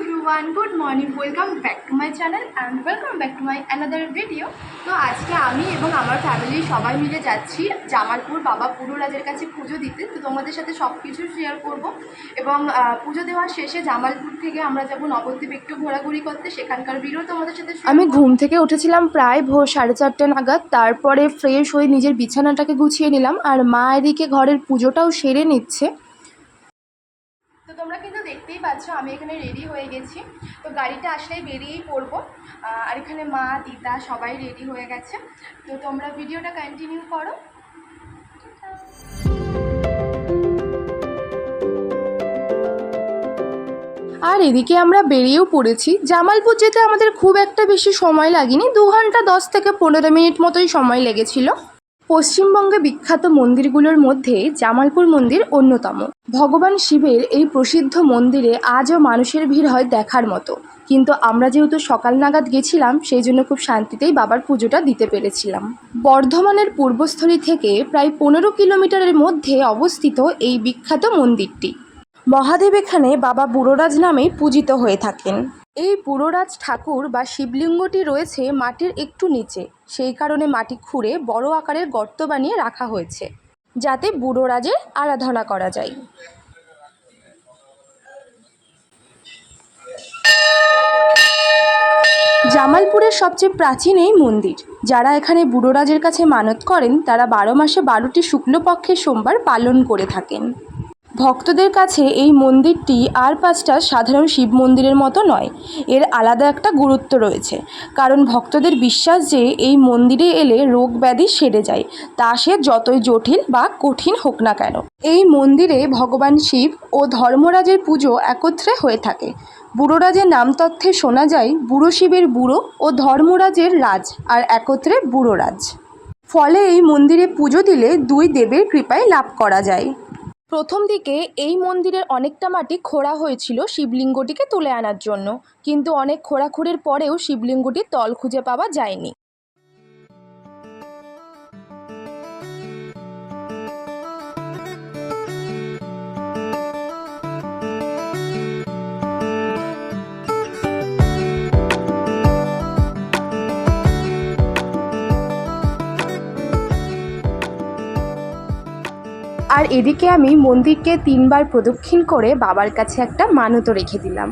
everyone, good morning, welcome back to my channel and welcome back to my another video। তো আজকে আমি এবং আমার ফ্যামিলি সবাই মিলে যাচ্ছি জামালপুর বাবা পুরোরাজের কাছে পুজো দিতে। তো তোমাদের সাথে সব কিছু শেয়ার করব এবং পুজো দেওয়ার শেষে জামালপুর থেকে আমরা যাব নবদ্বীপ একটু ঘোরাঘুরি করতে, সেখানকার ভিডিও তোমাদের সাথে। আমি ঘুম থেকে উঠেছিলাম প্রায় ভোর 4:30 নাগাদ। তারপরে ফ্রেশ হয়ে নিজের বিছানাটাকে গুছিয়ে নিলাম আর মা এদিকে ঘরের পুজোটাও সেরে নিচ্ছে। তো তোমরা কিন্তু দেখতেই পাচ্ছ আমি এখানে রেডি হয়ে গেছি। তো গাড়িটা আসলেই বেরিয়েই পড়বো। আর এখানে মা দিদা সবাই রেডি হয়ে গেছে। তো তোমরা ভিডিওটা কন্টিনিউ করো। আর এদিকে আমরা বেরিয়েও পড়েছি। জামালপুর যেতে আমাদের খুব একটা বেশি সময় লাগেনি, 2 ঘন্টা 10 থেকে 15 মিনিট মতোই সময় লেগেছিল। পশ্চিমবঙ্গে বিখ্যাত মন্দিরগুলোর মধ্যে জামালপুর মন্দির অন্যতম। ভগবান শিবের এই প্রসিদ্ধ মন্দিরে আজও মানুষের ভিড় হয় দেখার মতো। কিন্তু আমরা যেহেতু সকাল নাগাদ গেছিলাম সেই জন্য খুব শান্তিতেই বাবার পুজোটা দিতে পেরেছিলাম। বর্ধমানের পূর্বস্থলী থেকে প্রায় 15 কিলোমিটারের মধ্যে অবস্থিত এই বিখ্যাত মন্দিরটি। মহাদেব এখানে বাবা বুড়োরাজ নামেই পূজিত হয়ে থাকেন। এই বুড়োরাজ ঠাকুর বা শিবলিঙ্গটি রয়েছে মাটির একটু নিচে, সেই কারণে মাটি খুঁড়ে বড় আকারের গর্ত বানিয়ে রাখা হয়েছে যাতে বুড়োরাজের আরাধনা করা যায়। জামালপুরের সবচেয়ে প্রাচীন এই মন্দির। যারা এখানে বুড়োরাজের কাছে মানত করেন তারা 12 মাসে 12টি শুক্লপক্ষের সোমবার পালন করে থাকেন। ভক্তদের কাছে এই মন্দিরটি আর 5টা সাধারণ শিব মন্দিরের মতো নয়, এর আলাদা একটা গুরুত্ব রয়েছে। কারণ ভক্তদের বিশ্বাস যে এই মন্দিরে এলে রোগ ব্যাধি সেরে যায়, তা সে যতই জটিল বা কঠিন হোক না কেন। এই মন্দিরে ভগবান শিব ও ধর্মরাজের পুজো একত্রে হয়ে থাকে। বুড়োরাজের নাম তথ্যে শোনা যায় বুড়ো শিবের বুড়ো ও ধর্মরাজের রাজ, আর একত্রে বুড়োরাজ। ফলে এই মন্দিরে পুজো দিলে 2 দেবের কৃপায় লাভ করা যায়। প্রথম দিকে এই মন্দিরের অনেকটা মাটি খোঁড়া হয়েছিল শিবলিঙ্গটিকে তুলে আনার জন্য, কিন্তু অনেক খোঁড়াখুড়ির পরেও শিবলিঙ্গটির তল খুঁজে পাওয়া যায়নি। আর এদিকে আমি মন্দিরকে 3 বার প্রদক্ষিণ করে বাবার কাছে একটা মানতও রেখে দিলাম।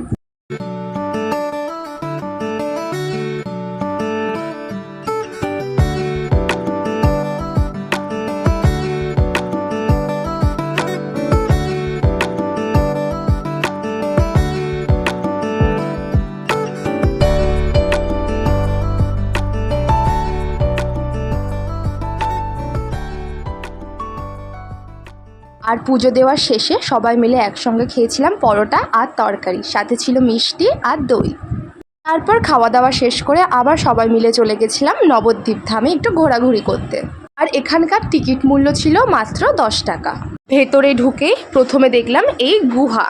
আর পুজো দেওয়ার শেষে সবাই মিলে একসঙ্গে খেয়েছিলাম পরোটা আর তরকারি, সাথে ছিল মিষ্টি আর দই। তারপর খাওয়া দাওয়া শেষ করে আবার সবাই মিলে চলে গেছিলাম নবদ্বীপ ধামে একটু ঘোরাঘুরি করতে। আর এখানকার টিকিট মূল্য ছিল মাত্র 10 টাকা। ভেতরে ঢুকে প্রথমে দেখলাম এই গুহা।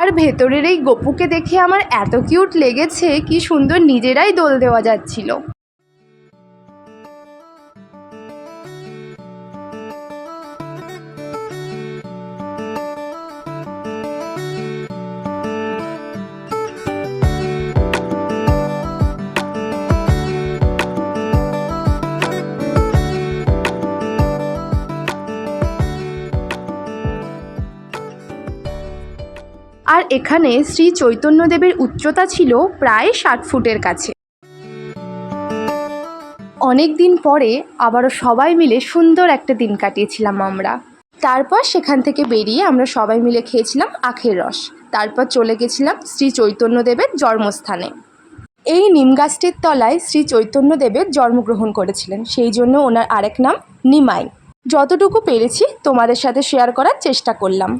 আর ভেতরের এই গপুকে দেখে আমার এত কিউট লেগেছে, কি সুন্দর নিজেরাই দোল দেওয়া যাচ্ছিল। আর এখানে শ্রী চৈতন্যদেবের উচ্চতা ছিল প্রায় 60 ফুটের কাছে। অনেক দিন পরে আবারও সবাই মিলে সুন্দর একটা দিন কাটিয়েছিলাম আমরা। তারপর সেখান থেকে বেরিয়ে আমরা সবাই মিলে খেয়েছিলাম আখের রস। তারপর চলে গেছিলাম শ্রী চৈতন্যদেবের জন্মস্থানে। এই নিম গাছটির তলায় শ্রী চৈতন্যদেবের জন্মগ্রহণ করেছিলেন, সেই জন্য ওনার আরেক নাম নিমাই। যতটুকু পেরেছি তোমাদের সাথে শেয়ার করার চেষ্টা করলাম।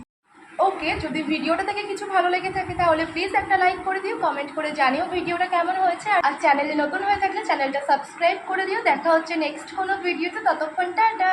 ওকে, যদি ভিডিওটা থেকে কিছু ভালো লেগে থাকে তাহলে প্লিজ একটা লাইক করে দিও, কমেন্ট করে জানিও ভিডিওটা কেমন হয়েছে। আর চ্যানেলে নতুন হয়ে থাকলে চ্যানেলটা সাবস্ক্রাইব করে দিও। দেখা হচ্ছে নেক্সট কোনো ভিডিওতে, ততক্ষণ টাটা।